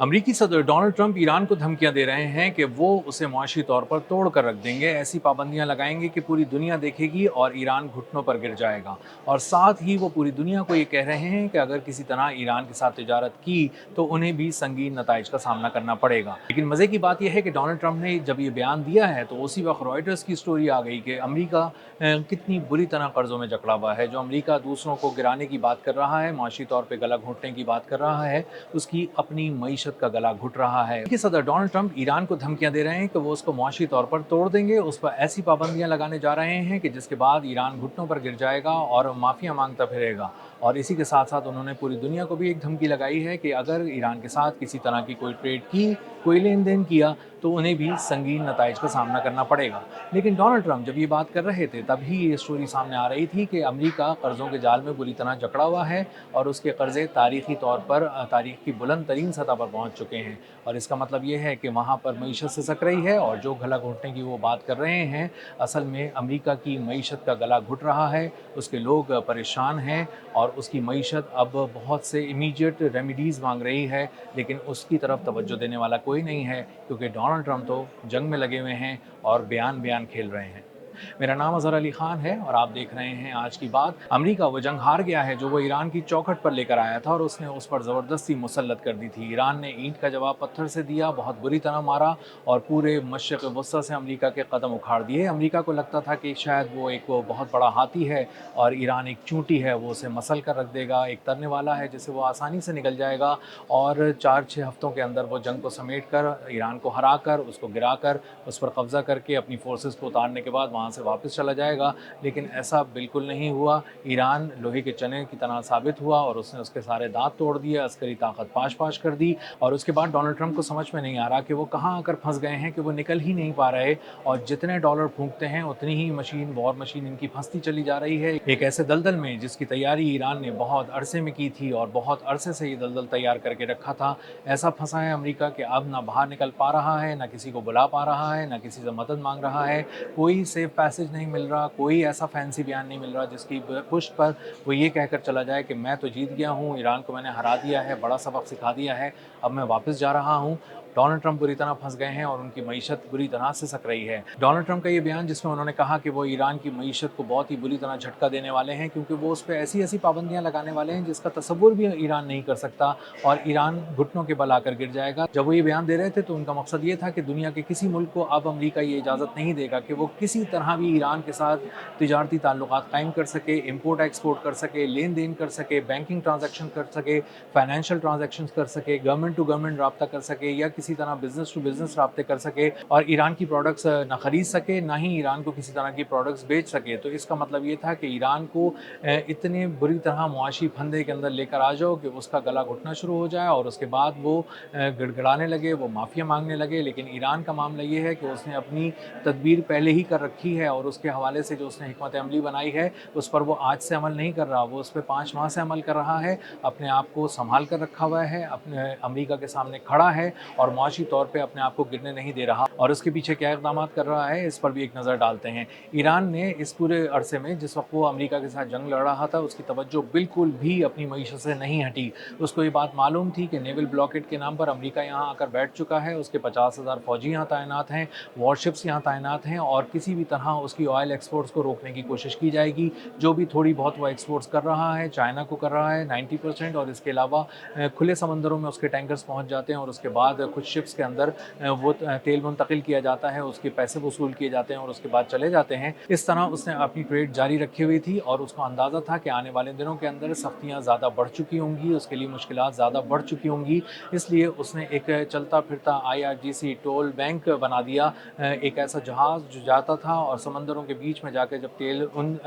अमरीकी सदर Donald Trump Iran को धमकियां दे रहे हैं कि वो उसे मुआशी तौर पर तोड़ कर रख देंगे, ऐसी पाबंदियां लगाएंगे कि पूरी दुनिया देखेगी और ईरान घुटनों पर गिर जाएगा। और साथ ही वो पूरी दुनिया को ये कह रहे हैं कि अगर किसी तरह ईरान के साथ तिजारत की तो उन्हें भी संगीन नताइज का सामना करना पड़ेगा। लेकिन मजे की बात यह है कि डोनाल्ड ट्रंप ने जब ये बयान दिया है तो उसी वक्त रॉयटर्स की स्टोरी आ गई कि अमरीका कितनी बुरी तरह कर्जों में जकड़ा हुआ है। जो अमरीका दूसरों को गिराने की बात कर रहा है, मुआशी तौर पर गला घोंटने की बात कर रहा है, उसकी अपनी मईशत का गला घुट रहा है। कि सदर डोनाल्ड ट्रंप ईरान को धमकियां दे रहे हैं कि वो उसको मुआशी तौर पर तोड़ देंगे, उस पर ऐसी पाबंदियां लगाने जा रहे हैं कि जिसके बाद ईरान घुटनों पर गिर जाएगा और माफिया मांगता फिरेगा। और इसी के साथ साथ उन्होंने पूरी दुनिया को भी एक धमकी लगाई है कि अगर ईरान के साथ किसी तरह की कोई ट्रेड की, कोई लेन देन किया, तो उन्हें भी संगीन नताइज का सामना करना पड़ेगा। लेकिन डोनाल्ड ट्रंप जब ये बात कर रहे थे तभी ये स्टोरी सामने आ रही थी कि अमरीका कर्जों के जाल में बुरी तरह जकड़ा हुआ है और उसके कर्जे तारीखी तौर पर तारीख की बुलंद तरीन सतह पर पहुंच चुके हैं। और इसका मतलब ये है कि वहाँ पर मईशत सिसक रही है और जो गला घोंटने की वो बात कर रहे हैं, असल में अमरीका की मईशत का गला घुट रहा है, उसके लोग परेशान हैं और उसकी मईशत अब बहुत से इमीडिएट रेमिडीज़ मांग रही है। लेकिन उसकी तरफ तवज्जो देने वाला कोई नहीं है, क्योंकि डोनाल्ड ट्रंप तो जंग में लगे हुए हैं और बयान बयान खेल रहे हैं। मेरा नाम अज़हर अली ख़ान है और आप देख रहे हैं आज की बात। अमेरिका वो जंग हार गया है जो वो ईरान की चौखट पर लेकर आया था और उसने उस पर ज़बरदस्ती मुसल्लत कर दी थी। ईरान ने ईंट का जवाब पत्थर से दिया, बहुत बुरी तरह मारा और पूरे मशरिक़ वस्ता से अमेरिका के कदम उखाड़ दिए। अमेरिका को लगता था कि शायद वो बहुत बड़ा हाथी है और ईरान एक चूंटी है, वो उसे मसल कर रख देगा, एक तरने वाला है जिसे वो आसानी से निकल जाएगा और 4-6 हफ्तों के अंदर वो जंग को समेट कर, ईरान को हरा कर, उसको गिरा कर, उस पर कब्ज़ा करके अपनी फोर्सेस को उतारने के बाद वहाँ से वापस चला जाएगा। लेकिन ऐसा बिल्कुल नहीं हुआ। ईरान लोहे के चने की तरह साबित हुआ और उसने उसके सारे दांत तोड़ दिए, अस्करी ताकत पाश-पाश कर दी। और उसके बाद डोनाल्ड ट्रंप को समझ में नहीं आ रहा कि वो कहाँ आकर फंस गए हैं कि वो निकल ही नहीं पा रहे और जितने डॉलर फूंकते हैं उतनी ही वॉर मशीन इनकी फंसती चली जा रही है। एक ऐसे दलदल में जिसकी तैयारी ईरान ने बहुत अरसे में की थी और बहुत अरसे से ये दलदल तैयार करके रखा था। ऐसा फंसा है अमेरिका कि अब ना बाहर निकल पा रहा है, ना किसी को बुला पा रहा है, ना किसी से मदद मांग रहा है। कोई सेफ पैसेज नहीं मिल रहा, कोई ऐसा फैंसी बयान नहीं मिल रहा जिसकी पुष्ट पर वो ये कहकर चला जाए कि मैं तो जीत गया हूँ, ईरान को मैंने हरा दिया है, बड़ा सबक सिखा दिया है, अब मैं वापस जा रहा हूँ। डोनाल्ड ट्रंप बुरी तरह फंस गए हैं और उनकी मईशत बुरी तरह से सक रही है। डोनाल्ड ट्रंप का ये बयान जिसमें उन्होंने कहा कि वो ईरान की मईशत को बहुत ही बुरी तरह झटका देने वाले हैं, क्योंकि वो उस पर ऐसी ऐसी पाबंदियां लगाने वाले हैं जिसका तसव्वुर भी ईरान नहीं कर सकता और ईरान घुटनों के बल आकर गिर जाएगा। जब वो ये बयान दे रहे थे तो उनका मकसद ये था कि दुनिया के किसी मुल्क को अब अमरीका ये इजाज़त नहीं देगा कि वो किसी तरह भी ईरान के साथ तिजारती ताल्लुकात कायम कर सके, इम्पोर्ट एक्सपोर्ट कर सके, लेन देन कर सके, बैंकिंग ट्रांजेक्शन कर सके, फाइनेंशियल ट्रांजेक्शन कर सके, गवर्नमेंट टू गवर्नमेंट रब्ता कर सके या किसी तरह बिजनेस टू बिजनेस रब्ते कर सके और ईरान की प्रोडक्ट्स ना खरीद सके, ना ही ईरान को किसी तरह की प्रोडक्ट्स बेच सके। तो इसका मतलब ये था कि ईरान को इतने बुरी तरह मुआशी फंदे के अंदर लेकर आ जाओ कि उसका गला घुटना शुरू हो जाए और उसके बाद वो गिड़गिड़ाने लगे, वो माफिया मांगने लगे। लेकिन ईरान का मामला ये है कि उसने अपनी तदबीर पहले ही कर रखी है और उसके हवाले से जो उसने हिकमत अमली बनाई है उस पर वो आज से अमल नहीं कर रहा, वो उस पर 5 माह से अमल कर रहा है। अपने आप को संभाल कर रखा हुआ है, अपने अमरीका के सामने खड़ा है और मुआशी तौर पे अपने आप को गिरने नहीं दे रहा। और उसके पीछे क्या इक़दामात कर रहा है, इस पर भी एक नज़र डालते हैं। ईरान ने इस पूरे अरसे में जिस वक्त वो अमरीका के साथ जंग लड़ रहा था, उसकी तवज्जो बिल्कुल भी अपनी मईशत से नहीं हटी। उसको ये बात मालूम थी कि नेवल ब्लॉकेट के नाम पर अमरीका यहाँ आकर बैठ चुका है, उसके 50,000 फौजी यहाँ तैनात हैं, वॉरशिप्स यहाँ तैनात हैं और किसी भी तरह उसकी ऑयल एक्सपोर्ट्स को रोकने की कोशिश की जाएगी। जो भी थोड़ी बहुत वो एक्सपोर्ट्स कर रहा है, चाइना को कर रहा है 90% और इसके अलावा खुले समंदरों में उसके टैंकर्स पहुँच जाते हैं और उसके बाद कुछ शिप्स के अंदर वो तेल मुंतकिल किया जाता है, उसके पैसे वसूल किए जाते हैं और उसके बाद चले जाते हैं। इस तरह उसने अपनी ट्रेड जारी रखी हुई थी और उसको अंदाज़ा था कि आने वाले दिनों के अंदर सख्तियाँ ज़्यादा बढ़ चुकी होंगी, उसके लिए मुश्किलात ज़्यादा बढ़ चुकी होंगी। इसलिए उसने एक चलता फिरता IRGC टोल बैंक बना दिया। एक ऐसा जहाज़ जो जाता था और समंदरों के बीच में जाकर जब तेल उन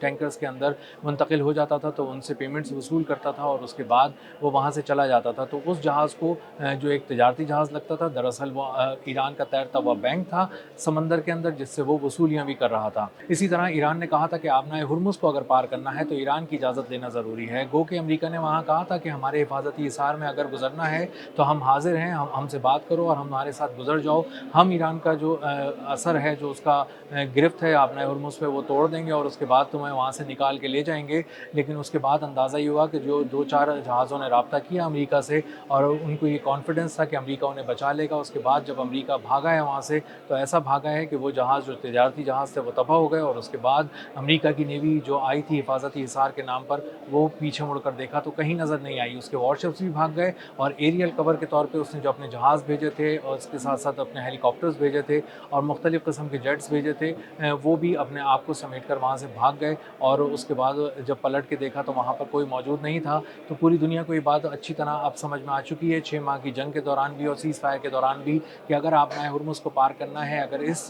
टैंकर्स के अंदर मुंतकिल हो जाता था तो उनसे पेमेंट्स वसूल करता था और उसके बाद वो वहाँ से चला जाता था। तो उस जहाज़ को जो एक तिजारती जहाज़ लगता था, दरअसल वो ईरान का तैरता हुआ बैंक था समंदर के अंदर, जिससे वो वसूलियाँ भी कर रहा था। इसी तरह ईरान ने कहा था कि आबनाए हुर्मुज़ को अगर पार करना है तो ईरान की इजाज़त लेना ज़रूरी है। गो कि अमेरिका ने वहाँ कहा था कि हमारे हिफाजती हिसार में अगर गुजरना है तो हम हाजिर हैं, हमसे बात करो और हमारे साथ गुजर जाओ। हम ईरान का जो असर है, जो उसका गिरफ्त है आबनाए हुर्मुज़ पे, वो तोड़ देंगे और उसके बाद तुम्हें वहाँ से निकाल के ले जाएंगे। लेकिन उसके बाद अंदाज़ा ये हुआ कि जो 2-4 जहाज़ों ने रब्ता किया अमेरिका से और उनको ये कॉन्फिडेंस था कि अमेरिका उन्हें बचा लेगा। उसके बाद जब अमेरिका भागा है वहाँ से, तो ऐसा भागा है कि वो जहाज़ जो तिजारती जहाज़ थे वो तबाह हो गए, और उसके बाद अमेरिका की नेवी जो आई थी हिफाजती हिसार के नाम पर, वो पीछे मुड़कर देखा तो कहीं नज़र नहीं आई। उसके वॉरशिप्स भी भाग गए, और एरियल कवर के तौर पे उसने जो अपने जहाज़ भेजे थे और उसके साथ साथ अपने हेलीकॉप्टर्स भेजे थे और मुख्तलिफ़ किस्म के जेट्स भेजे थे, वो भी अपने आप को समेट कर वहाँ से भाग गए। और उसके बाद जब पलट के देखा तो वहाँ पर कोई मौजूद नहीं था। तो पूरी दुनिया को ये बात अच्छी तरह अब समझ में आ चुकी है 6 माह की जंग के दौरान भी और सीज़ फायर के दौरान भी, कि अगर आपने हुर्मुज़ को पार करना है, अगर इस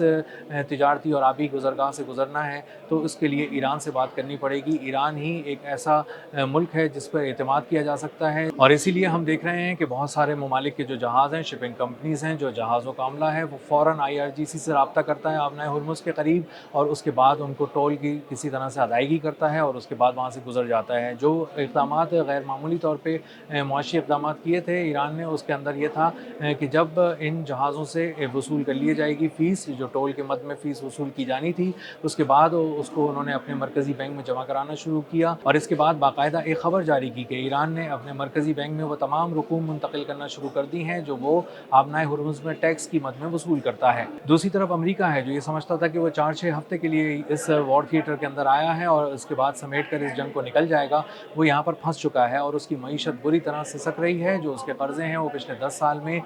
तिजारती और आबी गुज़रगाह से गुज़रना है, तो उसके लिए ईरान से बात करनी पड़ेगी। ईरान ही एक ऐसा मुल्क है जिस पर एतमाद किया जा सकता है, और इसीलिए हम देख रहे हैं कि बहुत सारे ममालिक के जो जहाज़ हैं, शिपिंग कंपनीज़ हैं, जो जहाज़ों का अमला है, वो फ़ौरन IRGC से रब्ता करता है आबनाए हुर्मुज़ के करीब, और उसके बाद उनको टोल की किसी तरह से अदायगी करता है और उसके बाद वहाँ से गुजर जाता है। जो इक़दामात गैर मामूली तौर पे मुआशी इक़दामात किए थे ईरान ने, उसके अंदर ये था कि जब इन जहाज़ों से वसूल कर लिए जाएगी फ़ीस, जो टोल के मद में फ़ीस वसूल की जानी थी, उसके बाद उसको उन्होंने अपने मरकज़ी बैंक में जमा कराना शुरू किया, और इसके बाद बाकायदा एक ख़बर जारी की कि ईरान ने अपने मरकज़ी बैंक में वो तमाम रकूम मुंतकिल करना शुरू कर दी हैं जो वो आबनाए हुर्मुज़ में टैक्स की मद में वसूल करता है। दूसरी तरफ अमेरिका है जो ये समझता था कि वो 4-6 हफ्ते के लिए इस वॉर थिएटर के अंदर आया है और उसके बाद समेट कर इस जंग को निकल जाएगा, वो यहाँ पर फंस चुका है और उसकी मईशत बुरी तरह से सिसक रही है। जो उसके कर्जे हैं वो पिछले 10 साल में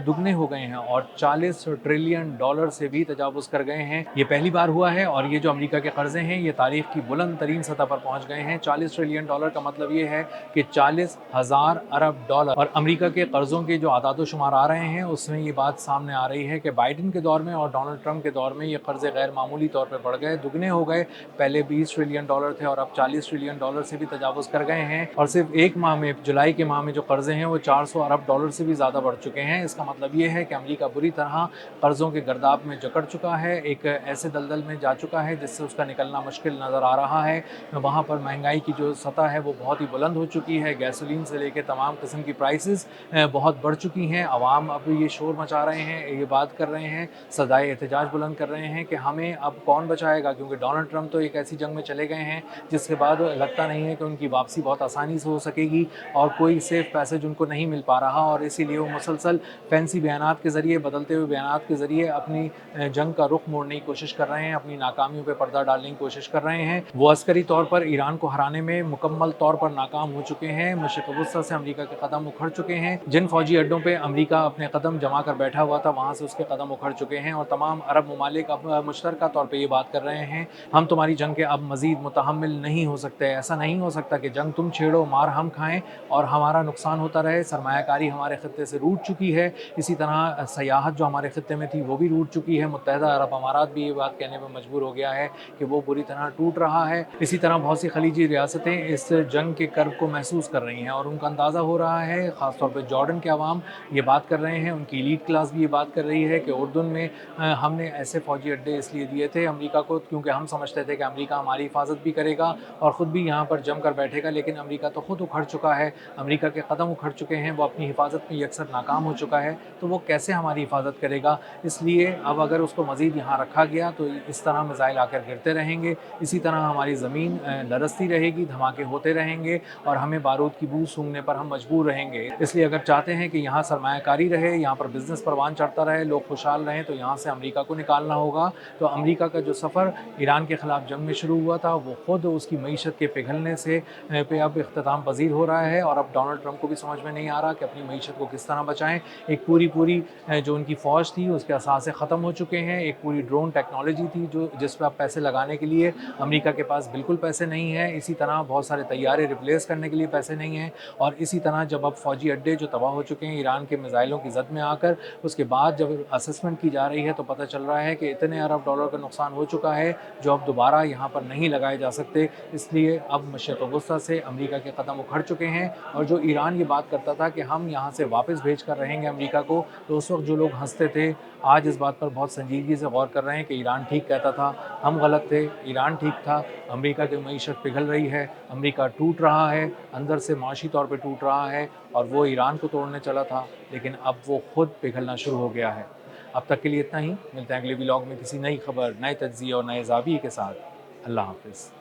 दुगने हो गए हैं और $40 ट्रिलियन से भी तजावुज़ कर गए हैं। ये पहली बार हुआ है, और ये जो अमेरिका के कर्जे हैं ये तारीख की बुलंद तरीन सतह पर पहुँच गए हैं। $40 ट्रिलियन का मतलब ये है कि 40,000 अरब डॉलर। और अमेरिका के कर्जों के जो आदाद-ओ-शुमार आ रहे हैं उसमें ये बात सामने आ रही है कि बाइडेन के दौर में और डोनाल्ड ट्रंप के दौर में ये कर्जे गैर मामूली तौर पर बढ़ गए, दुगने हो गए। पहले $20 ट्रिलियन थे और अब $40 ट्रिलियन से भी तजावुज़ कर गए हैं, और सिर्फ एक माह में, जुलाई के माह में जो कर्जे हैं वो 400 अरब डॉलर से भी ज़्यादा बढ़ चुके हैं। इसका मतलब ये है कि अमेरिका बुरी तरह कर्जों के गर्दाब में जकड़ चुका है, एक ऐसे दलदल में जा चुका है जिससे उसका निकलना मुश्किल नज़र आ रहा है। वहाँ पर महंगाई की जो सतह है वो बहुत ही बुलंद हो चुकी है, गैसोलीन से लेकर तमाम किस्म की प्राइसेस बहुत बढ़ चुकी हैं। अवाम अब ये शोर मचा रहे हैं, ये बात कर रहे हैं, सदाए एहतजाज बुलंद कर रहे हैं कि हमें अब कौन बचाएगा, क्योंकि डोनाल्ड ट्रंप तो एक ऐसी जंग में चले गए हैं जिसके बाद लगता नहीं है कि उनकी वापसी बहुत आसानी से हो सकेगी, और कोई सेफ पैसेज उनको नहीं मिल पा रहा, और इसीलिए वो मुसलसल फैंसी बयानात के ज़रिए, बदलते हुए बयानात के ज़रिए अपनी जंग का रुख मोड़ने की कोशिश कर रहे हैं, अपनी नाकामियों पर पर्दा डालने की कोशिश कर रहे हैं। वो अस्करी तौर पर ईरान को हराने में मुकम्मल तौर पर नाकाम हो चुके हैं। मशरिक़ वस्ता से अमेरिका के कदम उखड़ चुके हैं। जिन फौजी अड्डों पे अमेरिका अपने कदम जमा कर बैठा हुआ था वहाँ से उसके कदम उखड़ चुके हैं, और तमाम अरब ममालिक अब मुश्तरका तौर पर ये बात कर रहे हैं, हम तुम्हारी जंग के अब मज़ीद मुतहम्मिल नहीं हो सकते। ऐसा नहीं हो सकता कि जंग तुम छेड़ो, मार हम खाएं और हमारा नुकसान होता रहे। सरमायाकारी हमारे ख़त्ते से रूठ चुकी है, इसी तरह सयाहत जो हमारे ख़त्ते में थी वो भी रूठ चुकी है। मुत्तहिदा अरब अमारात भी ये बात कहने पर मजबूर हो गया है कि वो बुरी तरह टूट रहा है। इसी तरह बहुत सी खलीजी रियासतें इस जंग के कर्ब को महसूस कर रही हैं और उनका अंदाज़ा हो रहा है। ख़ासतौर पर जॉर्डन के अवाम ये बात कर रहे हैं, उनकी एलीट क्लास भी ये बात कर रही है कि उर्दुन में हमने ऐसे फ़ौजी अड्डे इसलिए दिए थे अमेरिका को क्योंकि हम समझते थे कि अमेरिका हमारी हिफाजत भी करेगा और ख़ुद भी यहाँ पर जम कर बैठेगा, लेकिन अमेरिका तो ख़ुद उखड़ चुका है, अमेरिका के कदम उखड़ चुके हैं, वो अपनी हिफाजत में यकसर नाकाम हो चुका है, तो वो कैसे हमारी हिफाजत करेगा। इसलिए अब अगर उसको मज़ीद यहाँ रखा गया तो इस तरह मिसाइल आकर गिरते रहेंगे, इसी तरह हमारी ज़मीन लरसती रहेगी, धमाके होते रहेंगे और हमें बारूद की बू सूंघने पर हम मजबूर रहेंगे। इसलिए अगर चाहते हैं कि यहाँ सरमायाकारी रहे, यहाँ पर बिज़नेस परवान चढ़ता रहे, लोग खुशहाल रहें, तो यहाँ से अमेरिका को निकालना होगा। तो अमेरिका का जो सफ़र ईरान के ख़िलाफ़ जंग में शुरू हुआ था वो ख़ुद उसकी मईशत के पिघलने से पे अब इख्तिताम पज़ीर हो रहा है, और अब डोनाल्ड ट्रंप को भी समझ में नहीं आ रहा कि अपनी मईशत को किस तरह बचाएं। एक पूरी जो उनकी फ़ौज थी उसके असासे ख़त्म हो चुके हैं, एक पूरी ड्रोन टेक्नोलॉजी थी जो जिस पर अब पैसे लगाने के लिए अमेरिका के पास बिल्कुल पैसे नहीं हैं। इसी तरह बहुत सारे तैयारे रिप्लेस करने के लिए पैसे नहीं हैं, और इसी तरह जब अब फ़ौजी अड्डे जो तबाह हो चुके हैं ईरान के मिसाइलों की ज़द में आकर, उसके बाद जब असेसमेंट की जा रही है तो पता चल रहा है कि इतने अरब डॉलर का नुकसान हो चुका है जो अब दोबारा यहाँ पर नहीं लगाए जा सकते। इसलिए अब मशरिक़ वस्ता से अमेरिका के कदम उखड़ चुके हैं, और जो ईरान ये बात करता था कि हम यहाँ से वापस भेज कर रहेंगे अमेरिका को, तो उस वक्त जो लोग हंसते थे आज इस बात पर बहुत संजीदगी से गौर कर रहे हैं कि ईरान ठीक कहता था, हम गलत थे, ईरान ठीक था। अमेरिका की मईशत पिघल रही है, अमेरिका टूट रहा है, अंदर से माशी तौर पर टूट रहा है, और वो ईरान को तोड़ने चला था लेकिन अब वो खुद पिघलना शुरू हो गया है। अब तक के लिए इतना ही, मिलते हैं अगले व्लॉग में किसी नई खबर, नए तज्ज़िये और नए ज़ाविये के साथ। अल्लाह हाफ़िज़।